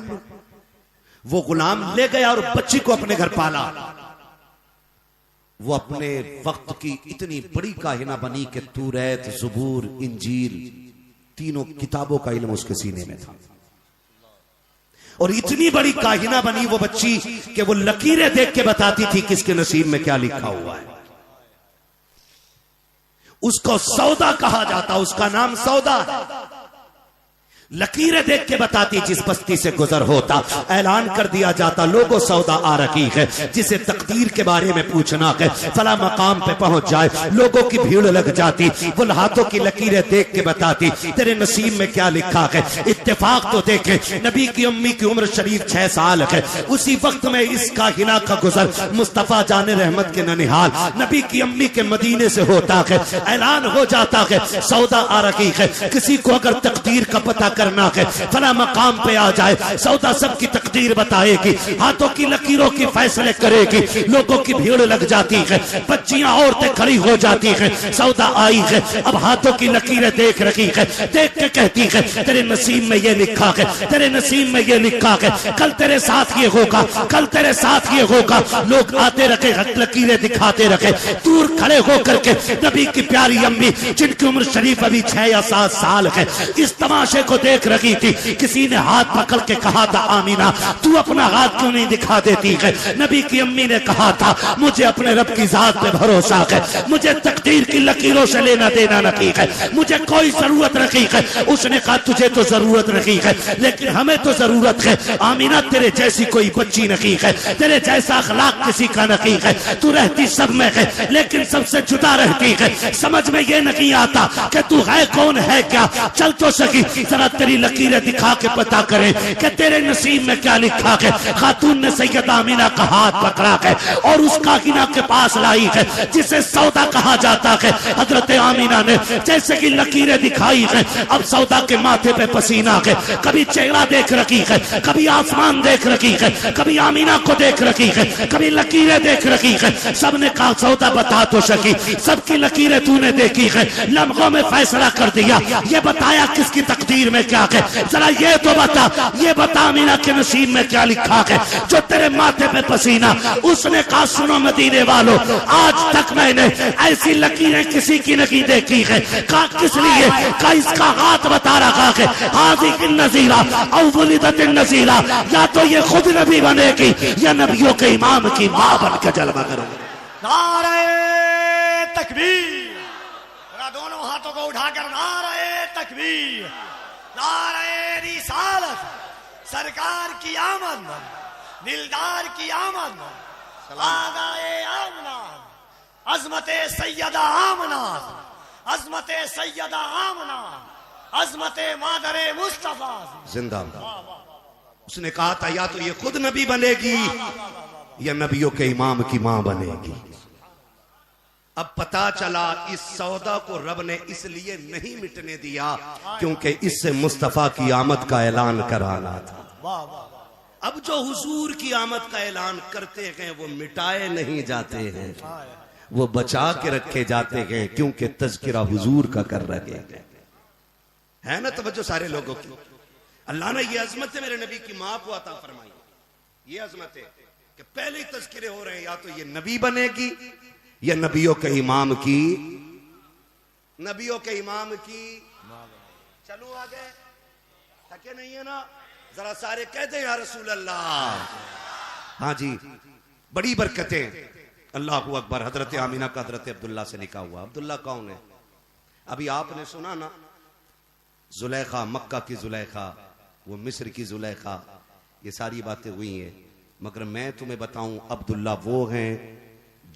पाल लूं। वो गुलाम ले गया और बच्ची को अपने घर पाला। वो अपने वक्त की इतनी बड़ी काहिना बनी कि तौरात, ज़बूर, इंजील तीनों किताबों का इल्म उसके सीने में था। और इतनी बड़ी काहिना बनी वो बच्ची कि वो लकीरें देख के बताती थी किसके नसीब में क्या लिखा हुआ है। उसको सौदा कहा जाता, उसका नाम सौदा है। लकीरें देख के बताती, जिस बस्ती से गुजर होता ऐलान कर दिया जाता, लोगों सौदा आ रही है, जिसे तकदीर के बारे में पूछना है फला मकाम पे पहुंच जाए। लोगों की भीड़ लग जाती, वो हाथों की लकीरें देख के बताती तेरे नसीब में क्या लिखा है। इत्तेफाक तो देखे, नबी की अम्मी की उम्र शरीफ 6 साल है। उसी वक्त में इस काहिना का गुजर मुस्तफा जाने रहमत के ननिहाल नबी की अम्मी के मदीने से होता है। ऐलान हो जाता है सौदा आ रही है। किसी को अगर तकदीर का पता करना है फला मकाम पे आ जाए, सौदा सबकी तकदीर बताएगी, हाथों की लकीरों की फैसले करेगी। लोगों की भीड़ लग जाती है, बच्चियां औरतें खड़ी हो जाती है। सौदा आई है, अब हाथों की लकीरें देख रही है, देख के कहती है तेरे नसीब में ये लिखा है, तेरे नसीब में ये लिखा है, कल तेरे साथ ये होगा, कल तेरे साथ ये होगा। लोग आते रखे, लकीरें दिखाते रखे। दूर खड़े होकर के नबी की प्यारी अम्मी जिनकी उम्र शरीफ अभी 6 या 7 साल है, इस तमाशे को देख रही थी। किसी ने हाथ पकड़ के कहा था आमीना तू अपना हाथ क्यों नहीं दिखा देती है। नबी की अम्मी ने कहा था मुझे अपने रब की जात पे भरोसा है, मुझे तकदीर की लकीरों से लेना देना नहीं है, मुझे कोई जरूरत नहीं है। उसने कहा तुझे तो जरूरत नहीं है, लेकिन हमें तो जरूरत है। आमीना तेरे जैसी कोई बच्ची नहीं है, तेरे जैसा अखलाक किसी का नहीं है। तू रहती सब में है लेकिन सबसे जुदा रहती है। समझ में ये नहीं आता कि तू है कौन है क्या। चल तो सकी जरा तेरी लकीरें दिखा के पता करें कि तेरे नसीब में क्या लिखा है। खातून ने सैयदा आमीना का हाथ पकड़ा है और उस काहिना के पास लाई है जिसे सौदा कहा जाता है। हजरत आमीना ने जैसे कि लकीरें दिखाई है, अब सौदा के माथे पे पसीना है। कभी चेहरा देख रखी है, कभी आसमान देख रखी है, कभी आमीना को देख रखी है, कभी लकीरें देख रखी है। सबने कहा सौदा बता तो सकी, सबकी लकीरें तूने देखी है, लम्हों में फैसला कर दिया। ये बताया किसकी तकदीर में क्या है, जरा ये तो बता, ये बता आमीना के नसीब में क्या लिखा है जो तेरे माथे पे पसीना। उसने कहा सुनो मदीने वालों, आज तक मैंने ऐसी लकीरें किसी की नहीं देखी है। कहा किस लिए, कहा इसका हाथ बता रहा है हाजी की नजीरा अवलिदत नजीरा, या तो ये खुद नबी बनेगी या नबियों के इमाम की मां बन के जलवा करेगी। नारे तकबीर, दोनों हाथों को उठाकर नारे तकबीर, नारे रिसालत, सरकार की आमद, दिलदार की आमद, आगाए आमना, अजमते सैयदा आमना, अजमते सैयदा आमना, अजमते मादरे मुस्तफा जिंदाबाद। उसने कहा था या तो ये खुद नबी बनेगी या नबियों के इमाम की मां बनेगी। अब पता चला इस सौदा को रब ने इसलिए नहीं मिटने दिया क्योंकि इससे मुस्तफा की आमद का ऐलान कराना था। अब जो हुजूर की आमद का ऐलान करते हैं वो मिटाए नहीं जाते हैं, वो बचा के रखे जाते हैं क्योंकि तज़किरा हुजूर का कर रहे हैं। है ना तवज्जो सारे लोगों की। अल्लाह ने ये अजमत मेरे नबी की मां को अता फरमाई। ये अजमत है कि पहले ही तज़किरे हो रहे हैं, या तो ये नबी बनेगी या नबियों के इमाम की, नबियों के इमाम की। चलो आगे, थके नहीं है ना, जरा सारे कहते हैं या रसूल अल्लाह। हाँ जी, बड़ी बरकतें। अल्लाहू अकबर। हजरत आमीना का हजरत अब्दुल्ला से लिखा हुआ। अब्दुल्ला कौन है? अभी आपने सुना ना, जुलेखा, मक्का की जुलेखा, वो मिस्र की जुलेखा, ये सारी बातें हुई हैं। मगर मैं तुम्हें बताऊं, अब्दुल्ला वो हैं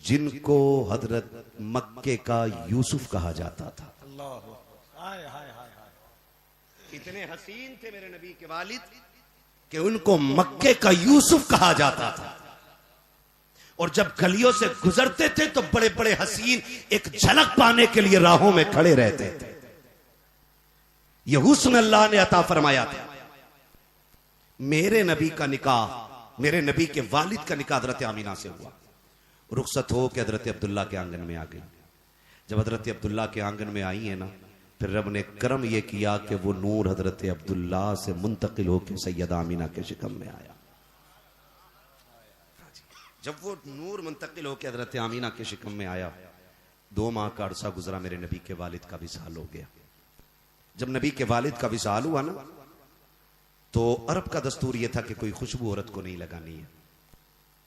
जिनको हजरत मक्के का यूसुफ कहा जाता था। इतने हसीन थे मेरे नबी के वालिद कि उनको मक्के का यूसुफ कहा जाता था। और जब गलियों से गुजरते थे तो बड़े बड़े हसीन एक झलक पाने के लिए राहों में खड़े रहते थे। यह हुस्न अल्लाह ने अता फरमाया था। मेरे नबी का निकाह, मेरे नबी के वालिद का निकाह हजरत आमीना से हुआ। रुखसत हो के हजरत अब्दुल्ला के आंगन में आ गई। जब हजरत अब्दुल्ला के आंगन में आई है ना, फिर रब ने करम यह किया कि वो नूर हजरत अब्दुल्ला से मुंतकिल होकर सैयदा आमीना के शिकम में आया। जब वो नूर मुंतकिल होकर हजरत आमीना के शिकम में आया, 2 माह का अरसा गुजरा, मेरे नबी के वालिद का विसाल हो गया। जब नबी के वालिद का विसाल हुआ ना, तो अरब का दस्तूर यह था कि कोई खुशबू औरत को नहीं लगानी है,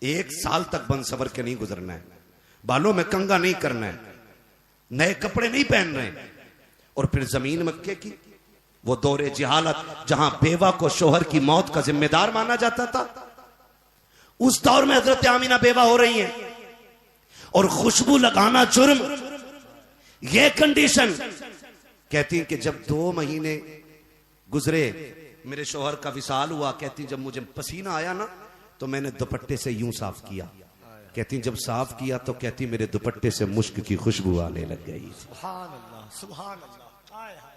1 साल तक बन सवर के नहीं गुजरना है, बालों में कंगा नहीं करना है, नए कपड़े नहीं पहन रहे। और फिर जमीन मक्के की वो दौरे जिहालत, जहां बेवा को शोहर की मौत का जिम्मेदार माना जाता था, उस दौर में हजरत आमीना बेवा हो रही हैं और खुशबू लगाना जुर्म। ये कंडीशन कहती कि जब 2 महीने गुजरे, मेरे शोहर का विसाल हुआ, कहती जब मुझे पसीना आया ना तो मैंने दुपट्टे से यूं साफ किया। कहती जब साफ किया तो कहती मेरे दुपट्टे से मुश्क की खुशबू आने लग गई। सुभान अल्लाह, सुभान अल्लाह।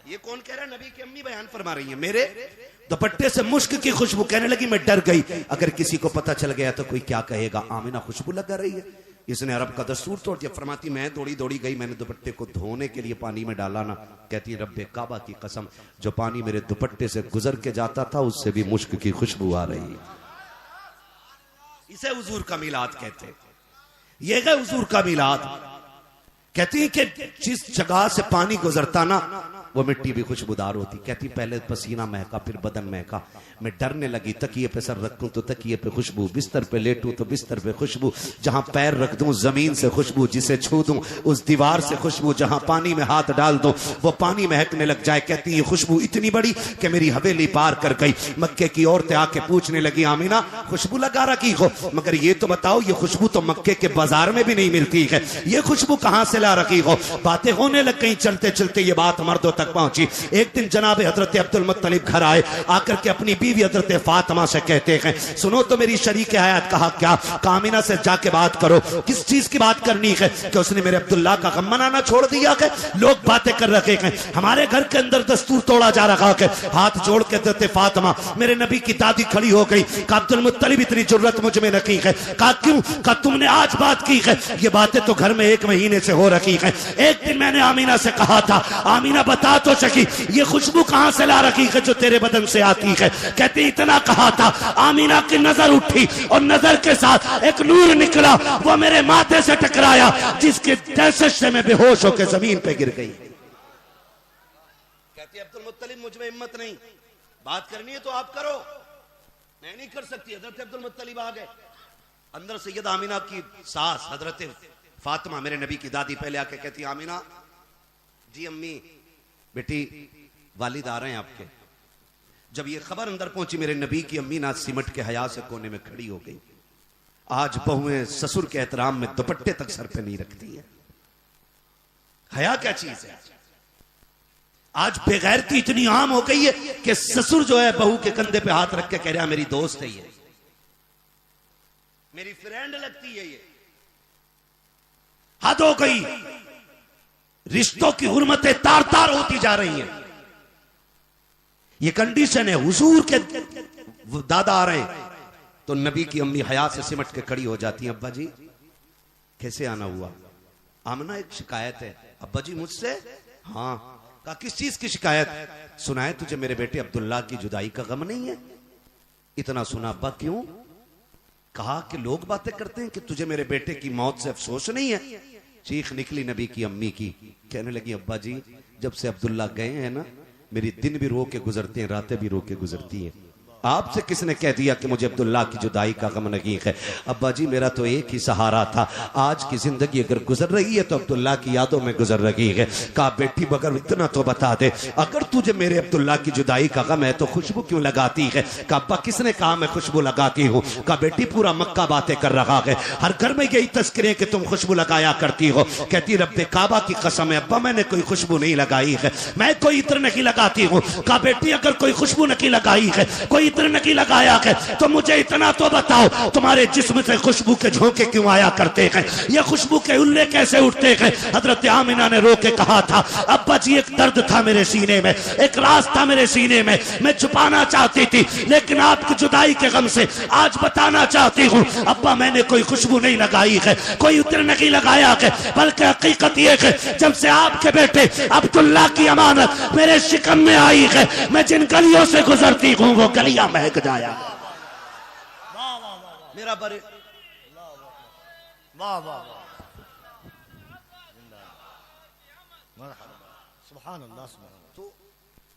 ये कौन कह रहा है? नबी की अम्मी बयान फरमा रही है, मेरे दुपट्टे से मुश्क की खुशबू। कहने लगी मैं डर गई, अगर किसी को पता चल गया तो कोई क्या कहेगा, आमीना खुशबू लगा रही है। इसने अरब का दस्तूर तोड़ दिया। फरमाती मैं दौड़ी दौड़ी गई, मैंने दुपट्टे को धोने के लिए पानी में डाला ना, कहती रब्बे काबा की कसम, जो पानी मेरे दुपट्टे से गुजर के जाता था उससे भी मुश्क की खुशबू आ रही है। इसे हुजूर का मिलाद कहते हैं। ये है हुजूर का मिलाद। कहती है कि जिस जगह से पानी गुजरता ना वो मिट्टी भी खुशबूदार होती। कहती पहले पसीना महका, फिर बदन महका, मैं डरने लगी, तकिए पे सर रखूं तो तकिए पे खुशबू, बिस्तर पे लेटूं तो बिस्तर पे खुशबू, जहां पैर रख दूं जमीन से खुशबू, जिसे छू दूं उस दीवार से खुशबू, जहां पानी में हाथ डाल दूं वो पानी महकने लग जाए। कहती ये खुशबू इतनी बड़ी कि मेरी हवेली पार कर गई। मक्के की औरतें आके पूछने लगी आमीना खुशबू लगा रखी हो, मगर ये तो बताओ ये खुशबू तो मक्के के बाजार में भी नहीं मिलती है, ये खुशबू कहां से ला रखी हो। बातें होने लग गई, चलते चलते ये बात मर्दों तक पहुंची। एक दिन जनाब हजरत अब्दुल मुत्तलिब घर आए, आकर के अपनी बीवी हजरत फातिमा से कहते हैं सुनो तो मेरी शरीक हयात। कहा क्या? आमीना से जाके बात करो। किस चीज की बात करनी है? कि उसने मेरे अब्दुल्ला का गम मनाना छोड़ दिया है। लोग बातें कर रखे हैं, हमारे घर के अंदर दस्तूर तोड़ा जा रहा है। हाथ जोड़ के हजरत फातिमा मेरे नबी की दादी खड़ी हो गई। कहा अब्दुल मुत्तलिब इतनी जुर्रत मुझ में रखी है? कहा क्यों? कहा तुमने आज बात की है, ये बातें तो घर में 1 महीने से हो रखी है। एक दिन मैंने आमीना से कहा था आमीना बता तो सकी ये खुशबू कहां से ला रखी है जो तेरे बदन से आती है। कहती इतना कहा था, आमीना की नजर उठी और नजर के साथ एक नूर निकला, वो मेरे माथे से टकराया, जिसके दहशत से मैं बेहोश होकर जमीन पे गिर गई। कहती अब्दुल मुत्तलिब मुझ में हिम्मत नहीं, बात करनी है तो आप करो, मैं नहीं कर सकती। हजरत अब्दुल मुत्तलिब आ गए। अंदर सैयद आमीना की सास हजरत फातिमा मेरे नबी की दादी पहले आके कहती आमीना जी अम्मी बेटी वालिद आ रहे हैं आपके। जब ये खबर अंदर पहुंची मेरे नबी की अम्मी ना सिमट के हया से कोने में खड़ी हो गई। आज बहुएं ससुर के एहतराम में दुपट्टे तक सर पे नहीं रखती है। हया क्या चीज है? आज बेगैरती इतनी आम हो गई है कि ससुर जो है बहू के कंधे पे हाथ रख के कह रहा मेरी दोस्त है, ये मेरी फ्रेंड लगती है, ये हद हो गई। रिश्तों की हुर्मतें तार तार होती जा रही हैं। ये कंडीशन है। हुजूर के दादा आ रहे हैं तो नबी की अम्मी हया से सिमट के खड़ी हो जाती हैं। अब्बा जी कैसे आना हुआ? आमना एक शिकायत है। अब्बा जी मुझसे? हाँ। कहा किस चीज की शिकायत? सुना है तुझे मेरे बेटे अब्दुल्ला की जुदाई का गम नहीं है? इतना सुना। अब्बा क्यों? कहा कि लोग बातें करते हैं कि तुझे मेरे बेटे की मौत से अफसोस नहीं है। चीख निकली नबी की अम्मी की। कहने लगी अब्बा जी जब से अब्दुल्ला गए हैं ना मेरी दिन भी रो के गुजरते हैं, रातें भी रो के गुजरती हैं। आपसे किसने कह दिया कि मुझे अब्दुल्ला की जुदाई का गम नहीं है? अब्बा जी मेरा तो एक ही सहारा था, आज की जिंदगी अगर गुजर रही है तो अब्दुल्ला की यादों में गुजर रही है। कहा बेटी मगर इतना तो बता दे, अगर तुझे मेरे अब्दुल्ला की जुदाई का गम है तो खुशबू क्यों लगाती है? कहा अब्बा किसने कहा मैं खुशबू लगाती हूँ? कहा बेटी पूरा मक्का बातें कर रहा है, हर घर में यही तस्करे कि तुम खुशबू लगाया करती हो। कहती रब्बे काबा की कसम है अब्बा मैंने कोई खुशबू नहीं लगाई है, मैं कोई इत्र नहीं लगाती हूँ। कहा बेटी अगर कोई खुशबू नहीं लगाई है, कोई इत्र नहीं लगाया है तो मुझे इतना तो बताओ तुम्हारे जिस्म से खुशबू के झोंके क्यों आया करते हैं, ये खुशबू के उल्ले कैसे उठते हैं। हजरत आमिना ने रो के कहा था अब्बा जी एक दर्द था मेरे सीने में, एक राज था मेरे सीने में, मैं छुपाना चाहती थी लेकिन आपकी जुदाई के गम से आज बताना चाहती हूँ। अब्बा मैंने कोई खुशबू नहीं लगाई है, कोई उत्र नहीं लगाया है, बल्कि हकीकत ये है जब से आपके बेटे अब्दुल्ला की अमानत मेरे शिकम में आई है मैं जिन गलियों से गुजरती हूँ वो गलियां महक जाया। मेरा बड़े वाह वाह सुभान अल्लाह। तो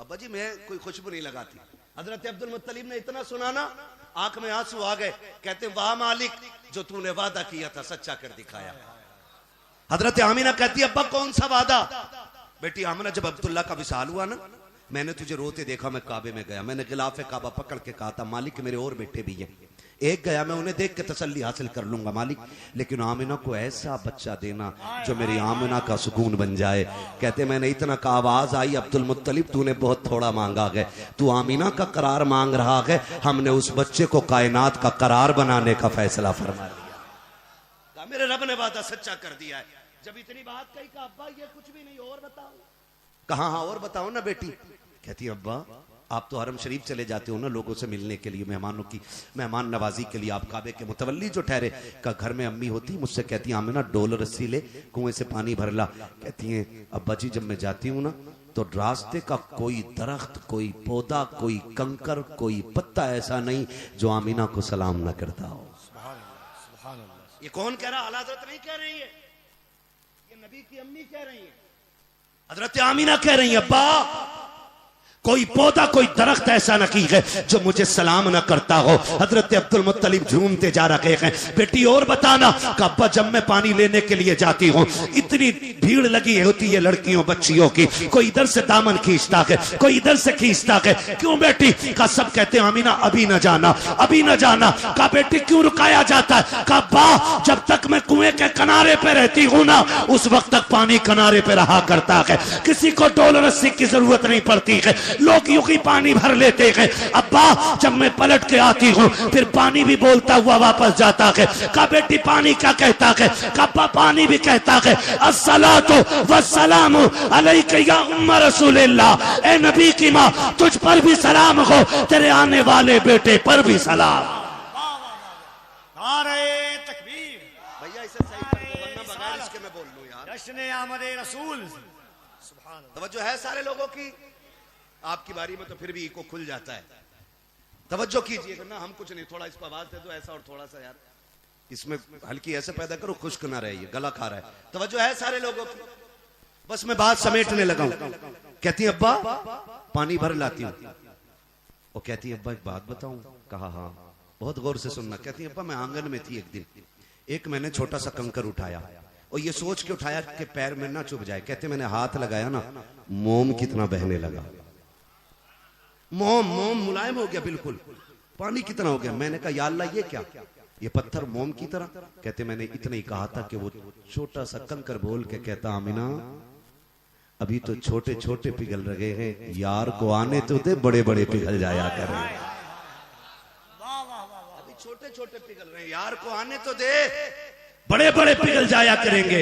अब्बा जी मैं कोई खुशबू नहीं लगाती। हजरत अब्दुल मुत्तलिब ने इतना सुना ना आंख में आंसू आ गए, कहते वाह मालिक जो तूने वादा किया था सच्चा कर दिखाया। हजरत आमिना कहती अब्बा कौन सा वादा। बेटी आमिना जब अब्दुल्ला का विसाल हुआ ना मैंने तुझे रोते देखा, मैं काबे में गया, मैंने गिलाफे काबा पकड़ के कहा था मालिक मेरे और बेटे भी हैं, एक गया मैं उन्हें देख के तसल्ली हासिल कर लूंगा मालिक, लेकिन आमिना को ऐसा बच्चा देना जो मेरी आमिना का सुकून बन जाए। कहते मैंने इतना का आवाज आई अब्दुल मुत्तलिब तूने बहुत थोड़ा मांगा है, तू आमिना का करार मांग रहा है, हमने उस बच्चे को कायनात का करार बनाने का फैसला फरमा लिया। मेरे रब ने वादा सच्चा कर दिया है। जब इतनी बात कही कि अब्बा ये कुछ भी नहीं और बताओ, कहा हाँ और बताओ ना बेटी। कहती अब्बा आप तो हरम शरीफ चले जाते हो ना लोगों से मिलने के लिए, मेहमानों की मेहमान नवाजी के लिए, आप काबे के मुतवल्ली जो ठहरे। का घर में अम्मी होती मुझसे कहती आमिना डोल रस्सी ले कुएं से पानी भर ला। कहती है अब्बा जी जब मैं जाती हूँ ना तो रास्ते का कोई दरख्त, कोई पौधा, कोई कंकर, कोई पत्ता ऐसा नहीं जो आमिना को सलाम न करता हो। ये कौन कह रहा, आला हज़रत नहीं कह रही है, ये नबी की अम्मी कह रही है, हजरत आमिना कह रही है अब्बा कोई पौधा कोई दरख्त ऐसा न की है जो मुझे सलाम न करता हो। हजरत अब्दुल मुत्तलिब झूमते जा रहे हैं। बेटी और बताना कि अब्बा जब मैं पानी लेने के लिए जाती हूँ इतनी भीड़ लगी होती है लड़कियों बच्चियों की, कोई इधर से दामन खींचता है कोई इधर से खींचता है। क्यों बेटी? का सब कहते हैं आमिना अभी न जाना अभी न जाना। का बेटी क्यों रुकाया जाता है? का अब्बा जब तक मैं कुएं के किनारे पे रहती हूँ ना उस वक्त तक पानी किनारे पे रहा करता है, किसी को डोल रस्सी की जरूरत नहीं पड़ती है, लोग यूं ही पानी भर लेते हैं। अब्बा जब मैं पलट के आती हूँ फिर पानी भी बोलता हुआ वापस जाता है। का बेटी पानी क्या कहता है? अब्बा पानी भी कहता है अस्सलातु वस्सलामु अलैका या उम्मा रसूलिल्लाह, ए नबी की माँ तुझ पर भी सलाम हो, तेरे आने वाले बेटे पर भी सलाम। नारे तकबीर। भैया इसे सही कर दो वरना बगैर इसके मैं बोल लूं यार। जश्न आमदे रसूल। सुभान अल्लाह। तवज्जो है सारे लोगों की? आपकी बारी में तो फिर भी इको खुल जाता है। तवज्जो कीजिएगा ना, हम कुछ नहीं, थोड़ा इसको आवाज दे दो ऐसा और थोड़ा सा यार इसमें हल्की ऐसे पैदा करो खुश्क ना रहे, गला खा रहा है। तवज्जो है सारे लोगों की? बस मैं बात समेटने लगा हूं। कहती है अब्बा पानी भर लाती हूँ। वो कहती है अब्बा एक बात बताऊं? कहा हाँ बहुत गौर से सुनना। कहती है अब्बा मैं आंगन में थी एक दिन, एक मैंने छोटा सा कंकर उठाया और ये सोच के उठाया कि पैर में ना चुभ जाए। कहते मैंने हाथ लगाया ना मोम कितना बहने लगा, मोम मोम मुलायम हो गया बिल्कुल, पानी कितना हो गया। मैंने कहा या अल्लाह ये क्या, ये पत्थर मोम की तरह? कहते मैंने इतना ही कहा था कि वो छोटा सा कंकर बोल के कहता आमिना अभी तो छोटे छोटे पिघल रहे हैं, यार को आने तो दे बड़े बड़े पिघल जाया करें। अभी छोटे छोटे पिघल रहे हैं, यार को आने तो दे बड़े बड़े पिघल जाया करेंगे।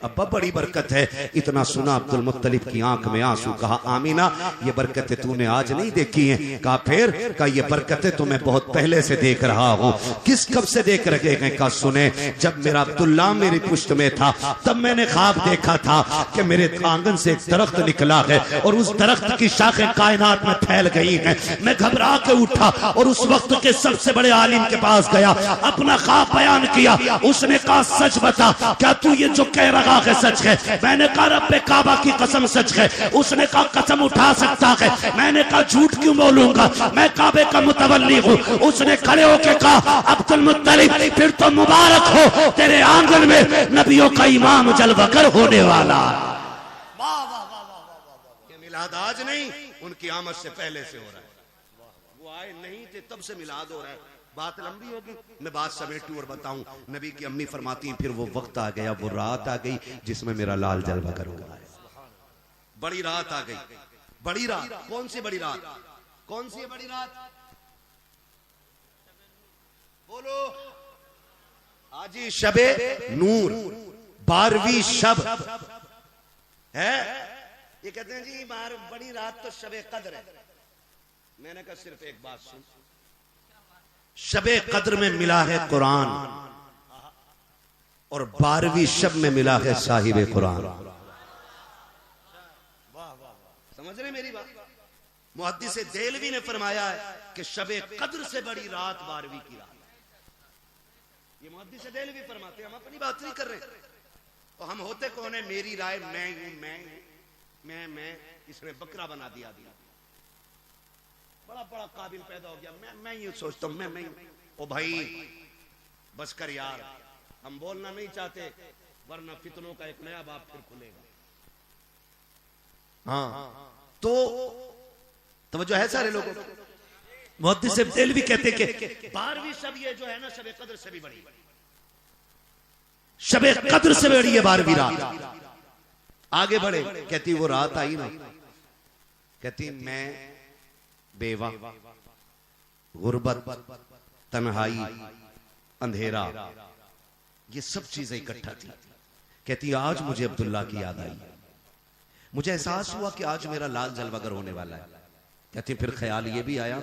अब्बा बड़ी बरकत है। इतना सुना अब्दुल मुत्तलिब की आंख में आंसू। कहा आमिना ये बरकतें तूने आज नहीं देखी हैं? कहा फिर? कहा ये बरकतें तो मैं बहुत पहले से देख रहा हूँ। किस कब से देख रहे हैं? कहा सुने जब मेरा अब्दुल्ला मेरी पुश्त में था तब मैंने ख्वाब देखा था कि मेरे आंगन से एक दरख्त निकला है और उस दरख्त की शाखें कायनात में फैल गई हैं। मैं घबरा के उठा और उस वक्त के सबसे बड़े आलिम के पास गया, अपना ख्वाब बयान किया। उसने कहा सच बता क्या तू ये जो कह रहा है सच है? मैंने कहा रब्बे काबा की कसम सच है। उसने कहा कसम उठा सकता है? मैंने कहा झूठ क्यों बोलूंगा, मैं काबे का मुतवल्ली हूँ। उसने खड़े होकर कहा अब्दुल मुत्तलिब फिर तो मुबारक हो, तेरे आंगन में नबियों का इमाम जलवागर होने वाला। ये मिलाद आज नहीं उनकी आमद से पहले से हो रहा है। वो आए नहीं थे तब से मिलाद हो रहा है। बात लंबी होगी, मैं बात समेटूं और बताऊं। नबी की अम्मी फरमाती हैं फिर वो वक्त आ गया, वो रात आ गई जिसमें मेरा लाल जलवा करूंगा। बड़ी रात आ गई, बड़ी रात। कौन सी बड़ी रात? कौन सी बड़ी रात? जी शबे नूर 12वीं शब है। ये कहते हैं जी बड़ी रात तो शबे कद्र है। मैंने कहा सिर्फ एक बात सुन, शबे कद्र में मिला है कुरान और 12वीं शब में मिला है साहिबे कुरान। समझ रहे मेरी बात? मुहद्दिस देलवी ने फरमाया है कि शबे कद्र से बड़ी रात 12वीं की रात। ये मुहद्दिस देलवी फरमाते हैं, हम अपनी बात नहीं कर रहे। तो हम होते कौन है? मेरी राय मैं हूं, मैं इसने बकरा बना दिया। बड़ा बड़ा काबिल पैदा हो गया, मैं ये सोचता हूं मैं ओ भाई बस कर यार, हम बोलना नहीं चाहते वरना फितनों का एक नया बाब फिर खुलेगा। हाँ तो तवज्जो है सारे लोगों को। मुहद्दिस देलवी कहते कि 12वीं शब ये जो है ना शबे कद्र से भी बड़ी, शबे कद्र से बड़ी है 12वीं रात। आगे बढ़े, कहती वो रात आई ना, कहती मैं बेवा, गुर्बत, तन्हाई, अंधेरा, ये सब चीजें इकट्ठा थी। कहती आज मुझे अब्दुल्ला की याद आई, मुझे एहसास हुआ कि आज मेरा लाल जलवागर होने वाला है। कहती फिर ख्याल ये भी आया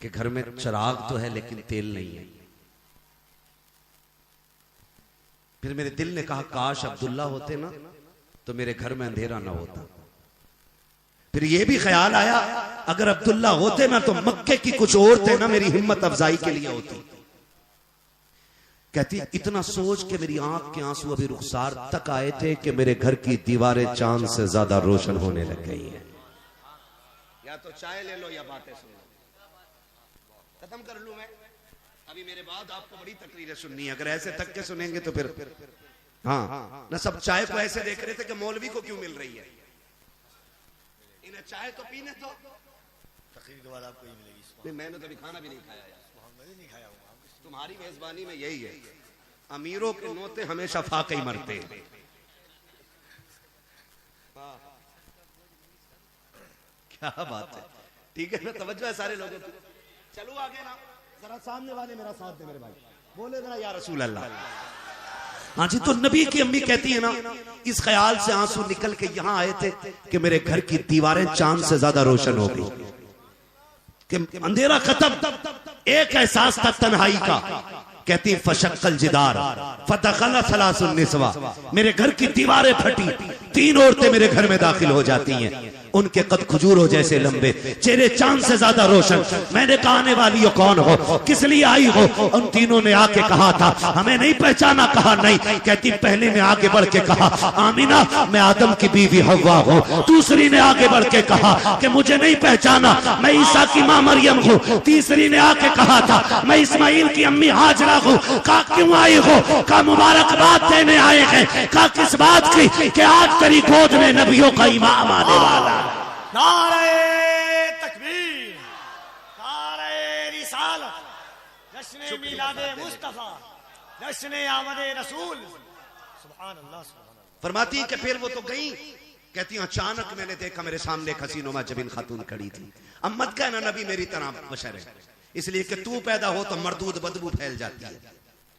कि घर में चिराग तो है लेकिन तेल नहीं है। फिर मेरे दिल ने कहा काश अब्दुल्ला होते ना तो मेरे घर में अंधेरा ना होता। फिर यह भी ख्याल आया अगर अब्दुल्ला होते ना तो मक्के की कुछ औरतें ना मेरी हिम्मत अफजाई के लिए होती। कहती इतना सोच के मेरी आंख के आंसू अभी रुखसार तक आए थे कि मेरे घर की दीवारें चांद से ज्यादा रोशन होने लग गई हैं। या तो चाय ले लो या बातें सुन लो। खत्म कर लूं मैं, अभी मेरे बाद आपको बड़ी तकरीरें सुननी है। अगर ऐसे तक के सुनेंगे तो फिर हाँ ना, सब चाय को ऐसे देख रहे थे कि मौलवी को क्यों मिल रही है। इन्हें चाय तो पीने दो, तकरीर के बाद आपको ही मिलेगी। मैंने तो अभी खाना भी नहीं खाया यार। मैंने नहीं खाया हुआ। तुम्हारी मेजबानी में यही है, अमीरों के नोते हमेशा फाके ही मरते हैं। क्या बात है, ठीक है ना, तवज्जो है सारे लोगों की। चलो आगे ना, जरा सामने वाले मेरा साथ दे मेरे भाई, बोले जरा या रसूल अल्लाह। हाँ जी, तो नबी की अम्मी कहती है ना, इस ख्याल से आंसू निकल के यहां आए थे कि मेरे घर की दीवारें चांद से ज्यादा रोशन हो गई, कि अंधेरा खत्म। एक एहसास था तन्हाई का। कहती फशक्कल जिदार फदखला सलासुन निस्वा, मेरे घर की दीवारें फटी, 3 औरतें मेरे घर में दाखिल हो जाती हैं। उनके कद खजूरों जैसे लंबे, चेहरे चांद से ज्यादा रोशन। मैंने कहा आने वाली हो कौन हो, किस लिए आई हो? उन तीनों ने आके कहा था हमें नहीं पहचाना। कहा नहीं। कहती पहले ने आगे बढ़ के कहा आमीना मैं आदम की बीवी हव्वा हूँ। दूसरी ने आगे बढ़ के कहा कि मुझे नहीं पहचाना, मैं ईसा की माँ मरियम हूँ। तीसरी ने आके कहा था मैं इस्माइल की अम्मी हाजरा हूँ। कहा क्यों आई हो? कहा मुबारकबाद देने आए हैं। कहा किस बात की? कि आज तेरी गोद में नबियों का इमाम आने वाला। नारे तकबीर, नारे रिसालत, जश्न मिलादे मुस्तफा, जश्न आमदे रसूल। सुभान अल्लाह, सुभान अल्लाह। फरमाती कि फिर वो तो गई। कहती अचानक मैंने देखा मेरे सामने एक हसीनुमा जबीन खातून खड़ी थी। अब मत कहना नबी मेरी तरह बशर है, इसलिए कि तू पैदा हो तो मरदूद बदबू फैल जाती है।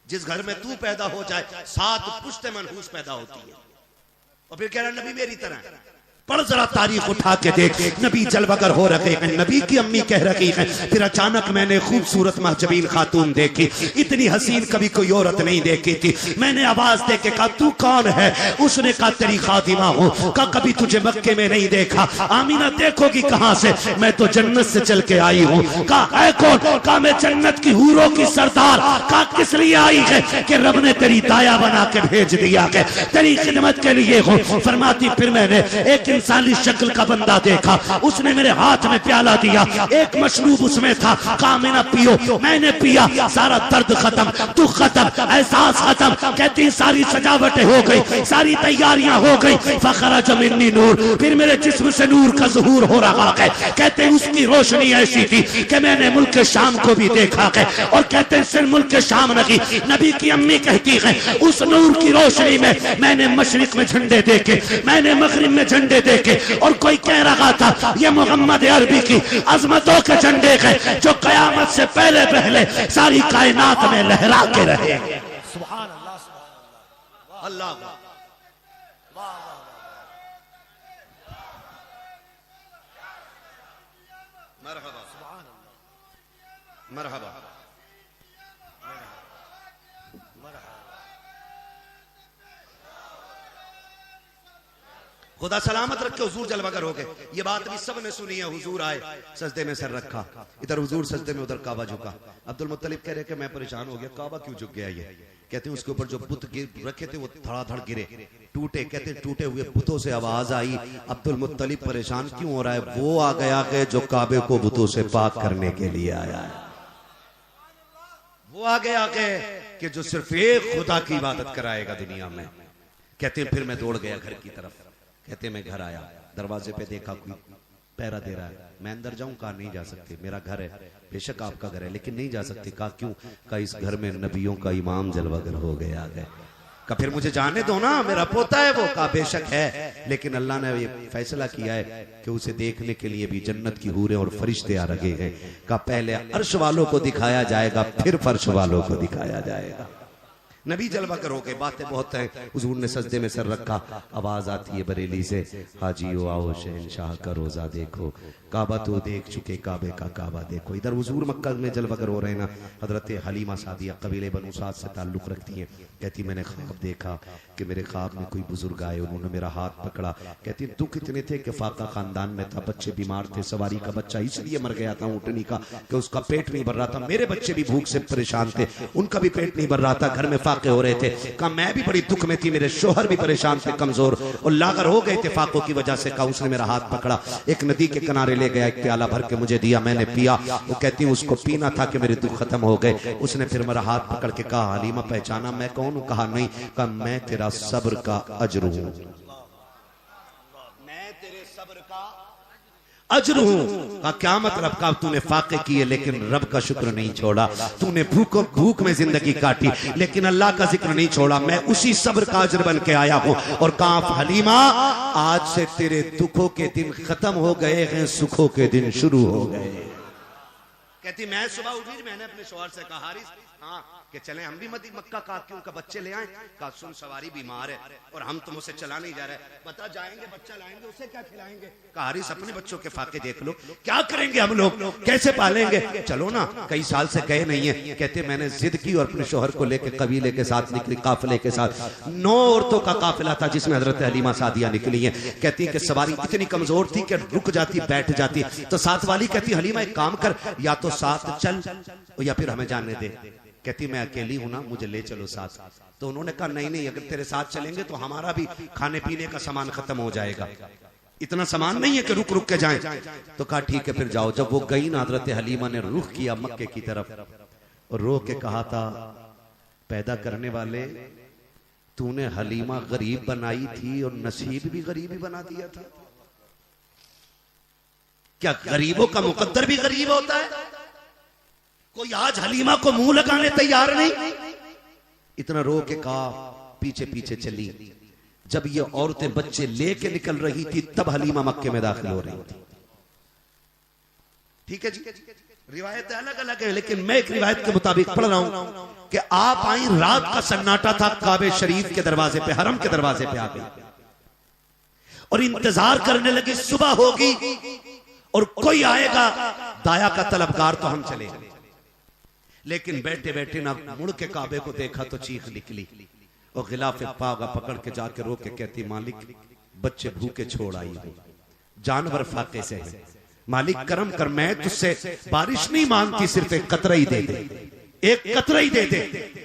जिस घर में तू पैदा हो जाए 7 पुश्ते मनहूस पैदा होती है। और फिर कह रहा नबी मेरी तरह। पढ़ जरा तारीख उठा के देख, नबी जलवागर हो रखे हैं, नबी की अम्मी कह रही है। फिर अचानक मैंने खूबसूरत महजबीन खातून देखी, इतनी हसीन कभी कोई औरत नहीं देखी थी। मैंने आवाज दे के कहा तू कौन है? उसने कहा तेरी खादिमा हूँ। कहा कभी तुझे मक्के में नहीं देखा। आमीना देखोगी कहाँ से? मैं तो जन्नत से चल के आई हूँ। कहा है कौन? कहा मैं जन्नत की हूरों की सरदार। कहा किस लिए आई है? कि रब ने तेरी दाया बना के भेज दिया है, तेरी खिदमत के लिए हूँ। फरमाती फिर मैंने एक इंसानी शक्ल का बंदा देखा, उसने मेरे हाथ में प्याला दिया, एक मशरूब उसमें था। कहा मेरा पियो। मैंने पिया, सारा दर्द खत्म, दुख खत्म, एहसास खत्म। कहती सारी सजावटें हो गई, सारी तैयारियां हो गई। फखरज मिन्नी नूर, फिर मेरे जिस्म से नूर का ज़ुहूर हो रहा है। कहते उसकी रोशनी ऐसी थी कि मैंने मुल्क शाम को भी देखा है। और कहते सिर्फ मुल्क शाम नहीं, नबी की अम्मी कहती है उस नूर की रोशनी में मैंने मशरिक में झंडे देखे, मैंने मगरिब में झंडे देखे। और कोई कह रहा था ये मोहम्मद अरबी की अजमतों के झंडे हैं जो कयामत से पहले पहले सारी कायनात में लहरा के रहे। सुभान अल्लाह, सुभान अल्लाह अल्लाह, वाह वाह मरहबा सुभान अल्लाह, मरहबा। खुदा सलामत रखे, हुजूर जलवागर हो गए। ये बात भी सब ने सुनी है। हुजूर आए, सजदे में सर रखा, इधर हुजूर सजदे में, उधर काबा झुका। अब्दुल मुत्तलिब कह रहे कि मैं परेशान हो गया, काबा क्यों झुक गया ये? कहते हैं उसके ऊपर जो बुत रखे थे वो धड़ाधड़ गिरे, टूटे। कहते हैं टूटे हुए बुतों से आवाज आई। अब्दुल मुत्तलिब परेशान क्यों हो रहा है? वो आ गया कि जो काबे को बुतों से पाक करने के लिए आया है। वो आ गया कि जो सिर्फ एक खुदा की इबादत कराएगा दुनिया में। कहते हैं फिर मैं दौड़ गया घर की तरफ। कहते मैं घर आया, दरवाजे पे देखा कोई पहरा दे रहा है। मैं अंदर जाऊं? कहा नहीं जा सकते, मेरा घर है, बेशक आपका घर है, लेकिन नहीं जा सकते। कहा क्यों? कहा इस घर में नबियों का इमाम जलवागर हो गया है। कहा फिर मुझे जाने दो ना, मेरा पोता है वो। कहा बेशक है, लेकिन अल्लाह ने ये फैसला किया है कि उसे देखने के लिए भी जन्नत की हूरें और फरिश्ते आ रखे हैं। कहा पहले अर्श वालों को दिखाया जाएगा, फिर फर्श वालों को दिखाया जाएगा। नबी जलवागर हो गए। बातें बहुत हैं। हुजूर ने सजदे में सर रखा, आवाज आती है बरेली से, हाजियो आओ शहनशाह का रोजा देखो, काबा तो देख चुके, काबे का काबा देखो। इधर हुजूर मक्का में जलवागर हो रहे हैं ना। हजरत हलीमा सादिया कबीले बनु साद से ताल्लुक रखती हैं। कहती मैंने ख्वाब देखा कि मेरे ख्वाब में कोई बुजुर्ग आए, उन्होंने मेरा हाथ पकड़ा। कहती दुख इतने थे कि फाका खानदान में था, बच्चे बीमार थे, सवारी का बच्चा इसलिए मर गया था ऊँटनी का कि उसका पेट नहीं भर रहा था। मेरे बच्चे भी भूख से परेशान थे, उनका भी पेट नहीं भर रहा था, घर में फाके हो रहे थे। कहा मैं भी बड़ी दुख में थी, मेरे शोहर भी परेशान थे, कमजोर और लागर हो गए थे फाकों की वजह से। कहा उसने मेरा हाथ पकड़ा, एक नदी के किनारे ले गया, एक प्याला भर के मुझे दिया, मैंने पिया। वो कहती है उसको पीना था कि मेरे दुख खत्म हो गए। उसने फिर मेरा हाथ पकड़ के कहा हलीमा पहचाना मैं कौन हूं? कहा नहीं। कहा मैं तेरा सब्र का अजर हूं, मैं तेरे सब्र का अजर हूं। का क्या मतलब? का तूने फाके किए लेकिन रब का शुक्र नहीं छोड़ा, तूने भूख में जिंदगी काटी लेकिन अल्लाह का जिक्र नहीं छोड़ा, मैं उसी सब्र का अजर बन के आया हूं। और कहा हलीमा आज से तेरे दुखों के दिन खत्म हो गए हैं, सुखों के दिन शुरू हो गए। कहती मैं सुबह उठी, मैंने अपने शौहर से कहा हारिस हाँ कि चलें हम भी मक्का। कहा क्यों? का बच्चे ले आए। कहा सुन सवारी बीमार है और हम तुम उसे चला नहीं जा रहे, बता जाएंगे बच्चा लाएंगे, उसे क्या खिलाएंगे? कहा हारिस अपने बच्चों के फाके देख लो, क्या करेंगे हम लोग, कैसे पालेंगे? चलो ना, कई साल से गए नहीं है। कहते मैंने जिद की और अपने शोहर को लेकर कबीले के साथ निकली, काफिले के साथ 9 औरतों का काफिला था जिसमें हजरत हलीमा सादिया निकली है। कहती है कि सवारी इतनी कमजोर थी कि रुक जाती, बैठ जाती। तो साथ वाली कहती हलीमा एक काम कर, या तो साथ चल या फिर हमें जाने दे। कहती मैं अकेली हूं ना, मुझे ले चलो साथ। तो उन्होंने कहा नहीं नहीं, अगर तेरे साथ चलेंगे तो हमारा भी खाने पीने का सामान खत्म हो जाएगा, इतना सामान नहीं है कि रुक रुक के जाएं। तो कहा ठीक है फिर जाओ। जब वो गई ना, हजरत हलीमा ने रुख किया मक्के की तरफ और रो के कहा था पैदा करने वाले तूने हलीमा गरीब बनाई थी और नसीब भी गरीब ही बना दिया था। क्या गरीबों का मुकद्दर भी गरीब होता है? कोई आज हलीमा को मुंह लगाने तैयार नहीं। इतना रो के कहा, पीछे पीछे चली। जब ये औरतें बच्चे लेके निकल रही थी तब हलीमा मक्के में दाखिल हो रही थी। ठीक है जी, रिवायतें अलग अलग है, लेकिन मैं एक रिवायत के मुताबिक पढ़ रहा हूं कि आप आई, रात का सन्नाटा था, काबे शरीफ के दरवाजे पे, हरम के दरवाजे पे आ गई और इंतजार करने लगी सुबह होगी और कोई आएगा, दाया का तलबगार तो हम चले। लेकिन बैठे बैठे ना मुड़ के काबे को देखा तो चीख निकली और गिलाफे पागा पकड़ के जाके रो के कहती मालिक बच्चे भूखे छोड़ आई हूं, जानवर फाके से है, मालिक करम कर, मैं तुझसे बारिश नहीं मांगती, सिर्फ एक कतरा ही दे दे, एक कतरा ही दे दे।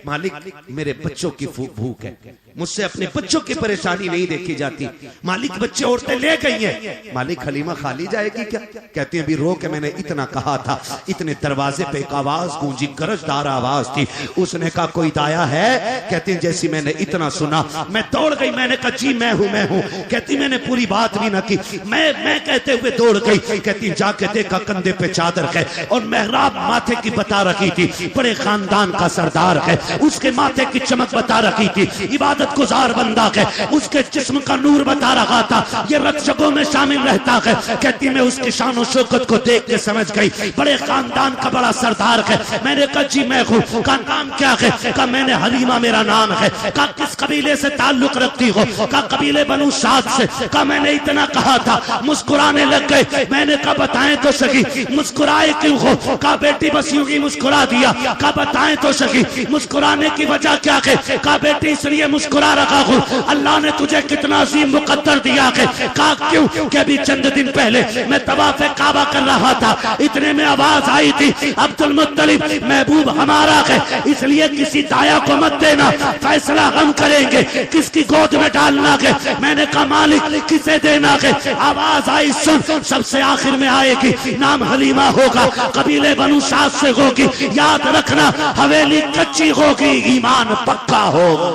मालिक मेरे बच्चों की भूख है, मुझसे अपने बच्चों की परेशानी नहीं देखी जाती। मालिक बच्चे औरतें ले गई हैं, मालिक हलीमा खाली जाएगी क्या? कहती है अभी रो के मैंने इतना कहा था। इतने दरवाजे पे एक आवाज गूंजी, गरजदार आवाज थी। उसने कहा कोई दाया है? कहती है जैसी मैंने इतना सुना मैं दौड़ गई, मैंने कहा जी मैं हूं। कहती मैंने पूरी बात भी ना की, मैं कहते हुए दौड़ गई। कहती जाके देखा कंधे पे चादर है और मेहराब माथे की बता रखी थी, बड़े खानदान का सरदार है, उसके माथे की चमक बता रखी थी, इबादत इबादत गुजार बंदा है, उसके जिस्म का नूर बता रहा था, ये रक्षकों में शामिल रहता है। कहती मैं उसकी शान और शौकत को देख के समझ गई, बड़े खानदान का बड़ा सरदार है। मैंने कहा जी मैं हूँ। का नाम क्या है? कहा मैंने हलीमा मेरा नाम है। कहा किस कबीले से ताल्लुक रखती हो? कहा कबीले बनु साद से। कहा मैंने इतना कहा था, मुस्कुराने लग गए। मैंने कहा बताएं तो सही मुस्कुराए क्यों हो? कहा बेटी बस यूं ही मुस्कुरा दिया। कहा बताएं तो सही मुस्कुराने की वजह क्या है? कहा बेटी इसलिए मुस्कुरा रखा हूँ, अल्लाह ने तुझे कितना अजीम मुकद्दर दिया है। कहा क्यों? कि अभी चंद दिन पहले मैं तवाफ काबा कर रहा था, इतने में आवाज आई थी अब्दुल मुत्तलिब महबूब हमारा है, इसलिए किसी दाया को मत देना, फैसला हम करेंगे किसकी गोद में डालना है। मैंने कहा मालिक किसे देना है? आवाज आई सुन, सबसे आखिर में आएगी, नाम हलीमा होगा, कबीले बनु साद से होगी, याद रखना हवेली कच्ची होगी, ईमान पक्का होगा।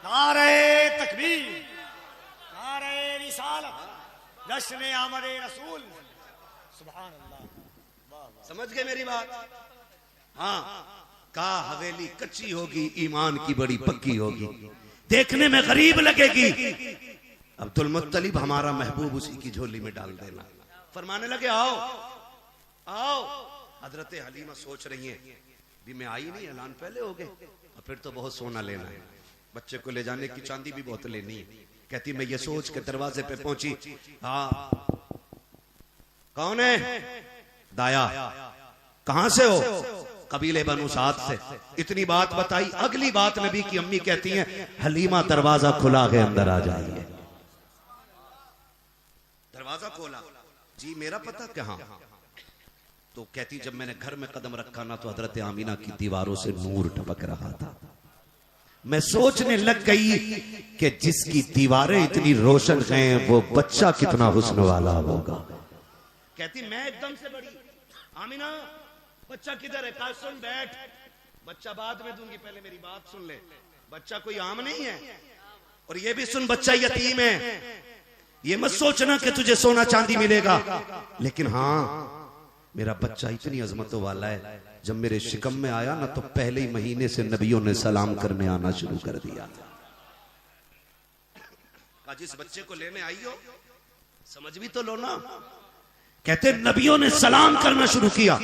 नारे तकबीर, नारे रिसालत, जश्न आमद रसूल, सुभान अल्लाह। समझ गए मेरी बात? हाँ, कहा हवेली कच्ची होगी, ईमान की बड़ी पक्की होगी, देखने में गरीब लगेगी, अब्दुल मुत्तलिब हमारा महबूब उसी की झोली में डाल देना। फरमाने लगे आओ आओ। हजरत हलीमा सोच रही हैं भी मैं आई नहीं, ऐलान पहले हो गए, और फिर तो बहुत सोना लेना है, बच्चे को ले जाने की चांदी भी बहुत लेनी है। कहती मैं ये सोच के दरवाजे पे पहुंची। हाँ कौन है? दाया। कहां से हो? कबीले बनु साद से। इतनी बात बताई। अगली बात नबी की अम्मी कहती हैं हलीमा दरवाजा खुला है, अंदर आ जाइए। दरवाजा खोला, जी मेरा पता कहां? तो कहती जब मैंने घर में कदम रखा ना तो हजरत आमीना की दीवारों से नूर टपक रहा था। मैं सोचने लग गई कि जिसकी दीवारें इतनी रोशन हैं वो बच्चा कितना हुस्न वाला होगा। कहती मैं एकदम से बड़ी, आमीना बच्चा किधर है? कहा सुन बैठ, बच्चा बाद में दूंगी, पहले मेरी बात सुन ले। बच्चा कोई आम नहीं है, और ये भी सुन बच्चा यतीम है। ये मत सोचना कि तुझे सोना चांदी मिलेगा, लेकिन हाँ मेरा बच्चा इतनी अजमतों वाला है, जब मेरे शिकम में आया ना तो पहले ही महीने से नबियों ने सलाम करने आना शुरू कर दिया। कहा जिस बच्चे को लेने आई हो समझ भी तो लो ना। कहते नबियों ने सलाम करना शुरू किया,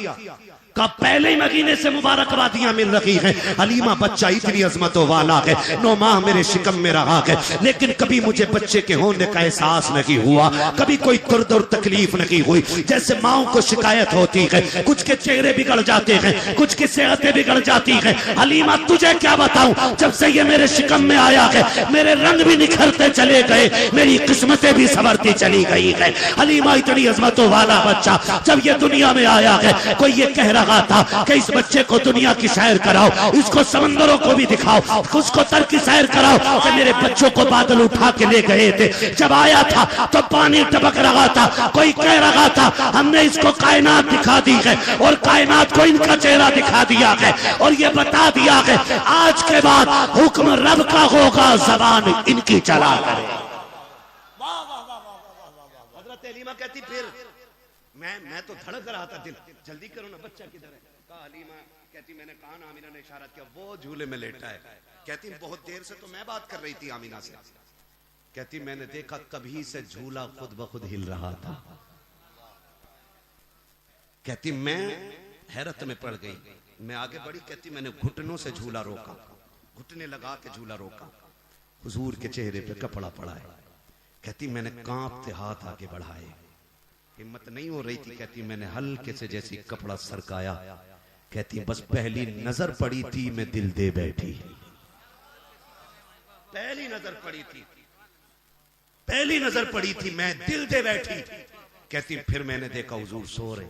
का पहले ही महीने से मुबारकबादियां मिल रही हैं। हलीमा बच्चा इतनी अजमतों वाला है, 9 माह मेरे शिकम में रहा है, लेकिन कभी मुझे बच्चे के होने का एहसास नहीं हुआ, कभी कोई दर्द और तकलीफ नहीं हुई। जैसे माओ को शिकायत होती है, कुछ के चेहरे बिगड़ जाते हैं, कुछ की सेहतें बिगड़ जाती हैं। हलीमा तुझे क्या बताऊं, जब से ये मेरे शिकम में आया है मेरे रंग भी निखरते चले गए, मेरी किस्मतें भी संवरती चली गई है। हलीमा इतनी अजमतों वाला बच्चा जब ये दुनिया में आया है, कोई ये कह रहा था कि इस बच्चे को दुनिया की सैर कराओ, इसको समंदरों को भी दिखाओ, उसको तर की सैर कराओ। कि मेरे बच्चों को बादल उठा के ले गए थे, जब आया था तो पानी टपक रहा था, कोई कह रहा था हमने इसको कायनात दिखा दी है, और कायनात को इनका चेहरा दिखा दिया है, और ये बता दिया है आज के बाद हुक्म रब का होगा, जबान इनकी चला करे। हजरत हलीमा कहती फिर मैं तो धड़क रहा था दिल, जल्दी करो ना, बच्चा किधर है? कहा हलीमा कहती मैंने कहा ना, आमीना ने इशारा किया, वो झूले में लेटा है। कहती बहुत देर से तो मैं बात कर रही थी आमीना से। कहती मैंने देखा कभी से झूला खुद ब खुद हिल रहा था। कहती मैं हैरत में पड़ गई, मैं आगे बढ़ी। कहती मैंने घुटनों से झूला रोका, घुटने लगा के झूला रोका, हुजूर के चेहरे पे कपड़ा पड़ा है। कहती मैंने कांपते हाथ आगे बढ़ाए, हिम्मत नहीं हो रही थी। कहती मैंने हल्के से जैसी कपड़ा सरकाया। कहती बस पहली नजर पड़ी थी मैं दिल दे बैठी, पहली नजर पड़ी थी, पहली नजर पड़ी थी मैं दिल दे बैठी। कहती फिर मैंने देखा हुजूर सो रहे,